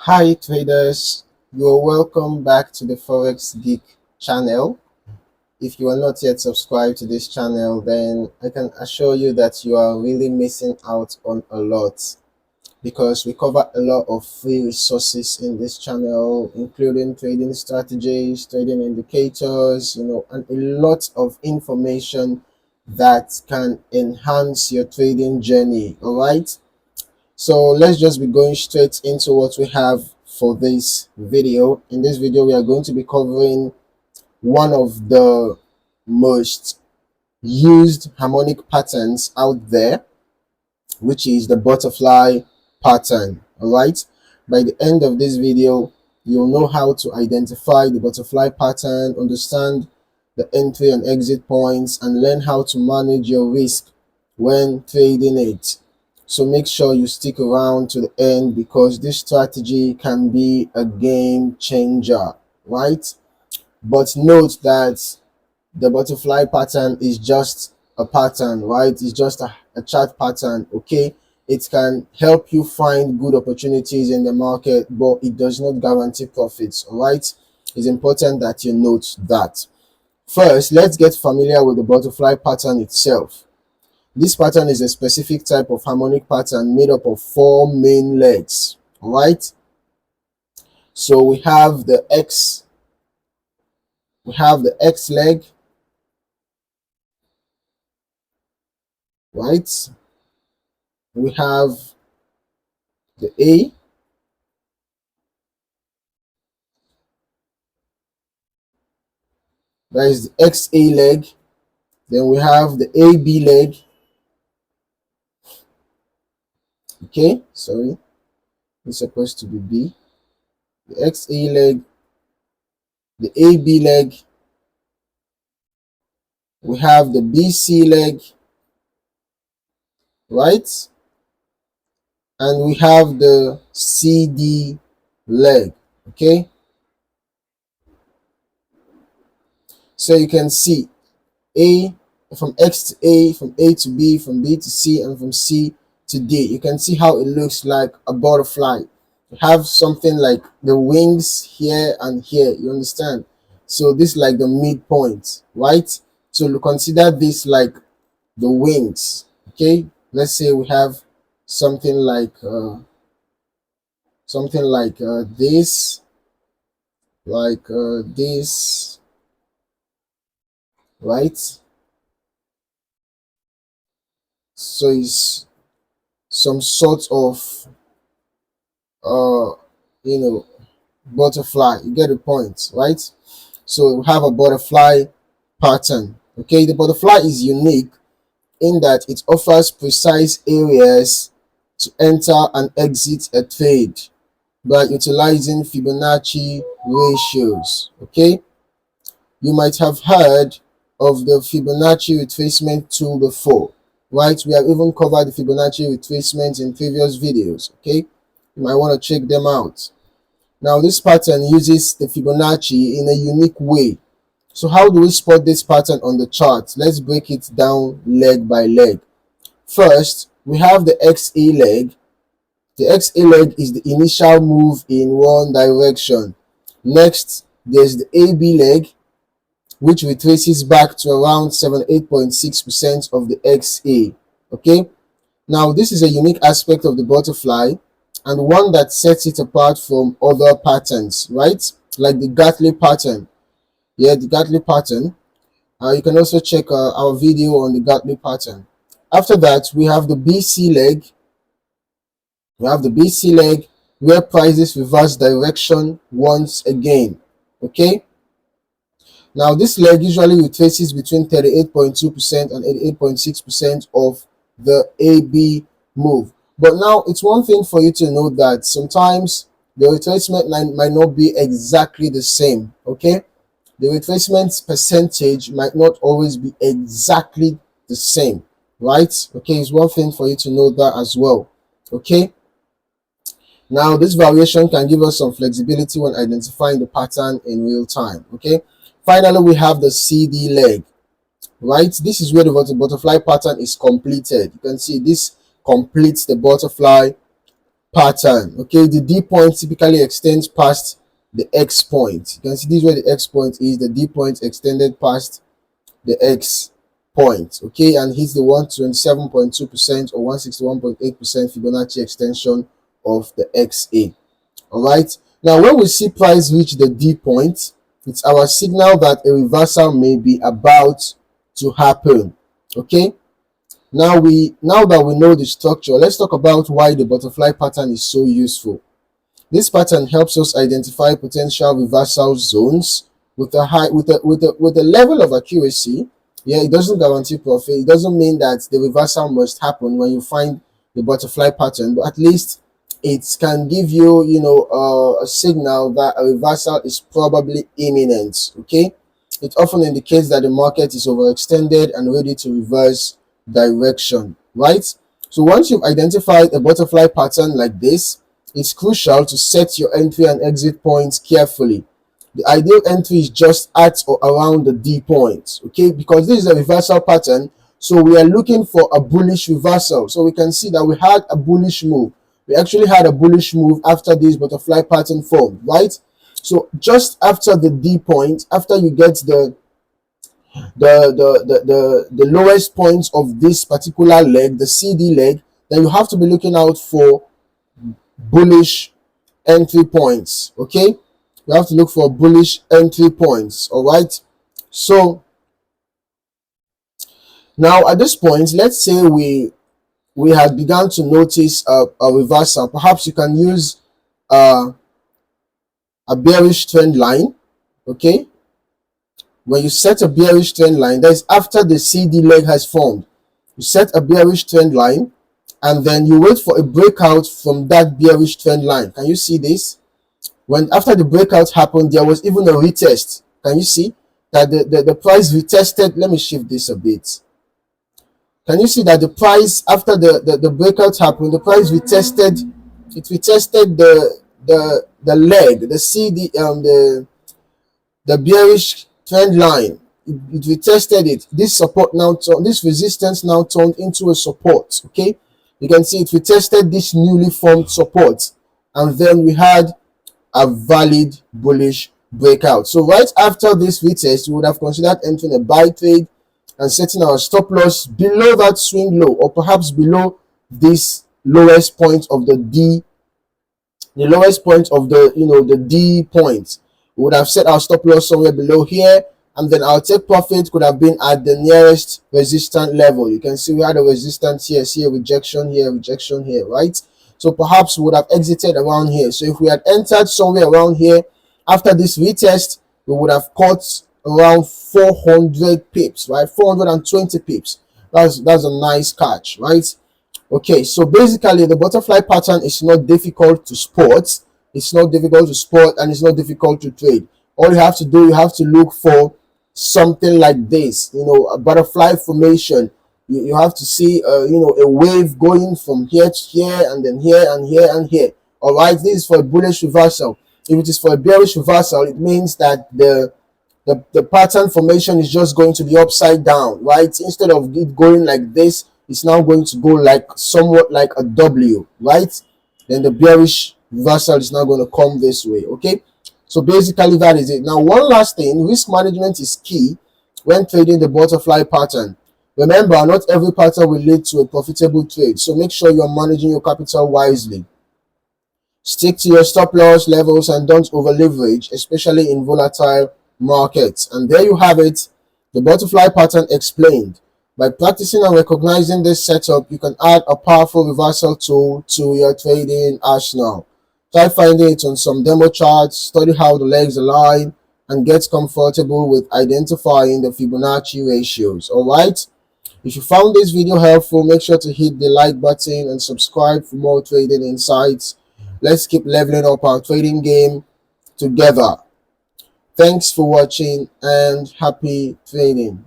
Hi traders, you're welcome back to the Forex Geek channel. If you are not yet subscribed to this channel, then I can assure you that you are really missing out on a lot, because we cover a lot of free resources in this channel, including trading strategies, trading indicators, and a lot of information that can enhance your trading journey. All right. So let's just be going straight into what we have for this video. In this video, we are going to be covering one of the most used harmonic patterns out there, which is the butterfly pattern. All right. By the end of this video, you'll know how to identify the butterfly pattern, understand the entry and exit points, and learn how to manage your risk when trading it. So make sure you stick around to the end, because this strategy can be a game changer, right? But note that the butterfly pattern is just a pattern, right? It's just a chart pattern, okay? It can help you find good opportunities in the market, but it does not guarantee profits, all right? It's important that you note that. First, let's get familiar with the butterfly pattern itself. This pattern is a specific type of harmonic pattern made up of 4 main legs, all right? So we have the X leg, right? We have the A, that is the XA leg. Then we have the AB leg. Okay, sorry, it's supposed to be B. The XA leg, the AB leg, we have the BC leg, right? And we have the CD leg, okay? So you can see A, from X to A, from A to B, from B to C, and from C to D. You can see how it looks like a butterfly. You have something like the wings here and here, you understand? So this is like the midpoint, right? So consider this like the wings, okay? Let's say we have something like this, this, right? So it's some sort of butterfly. You get the point, right? So we have a butterfly pattern. Okay, the butterfly is unique in that it offers precise areas to enter and exit a trade by utilizing Fibonacci ratios. Okay, you might have heard of the Fibonacci retracement tool before, right? We have even covered the Fibonacci retracement in previous videos. Okay, you might want to check them out. Now this pattern uses the Fibonacci in a unique way. So how do we spot this pattern on the chart? Let's break it down leg by leg. First, we have the XA leg. The XA leg is the initial move in one direction. Next, there's the AB leg, which retraces back to around 78.6% of the XA. Okay, now this is a unique aspect of the butterfly, and one that sets it apart from other patterns, right? Like the Gartley pattern. Yeah, the Gartley pattern. You can also check our video on the Gartley pattern. After that, we have the BC leg. We have the BC leg where prices reverse direction once again. Okay. Now this leg usually retraces between 38.2% and 88.6% of the AB move. But now it's one thing for you to know that sometimes the retracement line might not be exactly the same. Okay, the retracement percentage might not always be exactly the same, right? Okay, it's one thing for you to know that as well. Okay, now this variation can give us some flexibility when identifying the pattern in real time. Okay, finally we have the CD leg, right? This is where the butterfly pattern is completed. You can see this completes the butterfly pattern. Okay, the D point typically extends past the X point. You can see this is where the X point is. The D point extended past the X point. Okay, and hits the 127.2% or 161.8% Fibonacci extension of the XA. All right. Now, when we see price reach the D point, it's our signal that a reversal may be about to happen. Okay. Now that we know the structure, let's talk about why the butterfly pattern is so useful. This pattern helps us identify potential reversal zones with a level of accuracy. Yeah, it doesn't guarantee profit. It doesn't mean that the reversal must happen when you find the butterfly pattern, but at least it can give you, a signal that a reversal is probably imminent. Okay, it often indicates that the market is overextended and ready to reverse direction, right? So once you've identified a butterfly pattern like this, it's crucial to set your entry and exit points carefully. The ideal entry is just at or around the D point, okay, because this is a reversal pattern. So we are looking for a bullish reversal. So we can see that we had a bullish move. We actually had a bullish move after this butterfly pattern formed, right? So just after the D point, after you get the lowest point of this particular leg, the CD leg, then you have to be looking out for bullish entry points. Okay, you have to look for bullish entry points. All right, so now at this point, let's say we had begun to notice a reversal. Perhaps you can use a bearish trend line. Okay, when you set a bearish trend line, that is after the CD leg has formed, you set a bearish trend line and then you wait for a breakout from that bearish trend line. Can you see this? When after the breakout happened, there was even a retest. Can you see that the price retested? Let me shift this a bit. Can you see that the price after the breakout happened, the price retested, it retested the leg, the CD, the bearish trend line. It retested it. This support now, this resistance now turned into a support. Okay, you can see it retested this newly formed support, and then we had a valid bullish breakout. So right after this retest, we would have considered entering a buy trade and setting our stop loss below that swing low, or perhaps below this lowest point of the D, the lowest point of the D point. We would have set our stop loss somewhere below here, and then our take profit could have been at the nearest resistance level. You can see we had a resistance here, see a rejection here, right? So perhaps we would have exited around here. So if we had entered somewhere around here after this retest, we would have caught around 400 pips, right? 420 pips. That's a nice catch, right? Okay, so basically the butterfly pattern is not difficult to spot. It's not difficult to spot and it's not difficult to trade. All you have to do, you have to look for something like this, a butterfly formation. You have to see a wave going from here to here, and then here and here and here. All right, this is for a bullish reversal. If it is for a bearish reversal, it means that the pattern formation is just going to be upside down, right? Instead of it going like this, it's now going to go like somewhat like a W, right? Then the bearish reversal is now going to come this way. Okay, so basically that is it. Now, one last thing, risk management is key when trading the butterfly pattern. Remember, not every pattern will lead to a profitable trade, so make sure you're managing your capital wisely. Stick to your stop loss levels and don't over leverage, especially in volatile markets. And there you have it, the butterfly pattern explained. By practicing and recognizing this setup, you can add a powerful reversal tool to your trading arsenal. Try finding it on some demo charts, study how the legs align, and get comfortable with identifying the Fibonacci ratios. Alright? If you found this video helpful, make sure to hit the like button and subscribe for more trading insights. Let's keep leveling up our trading game together. Thanks for watching and happy trading.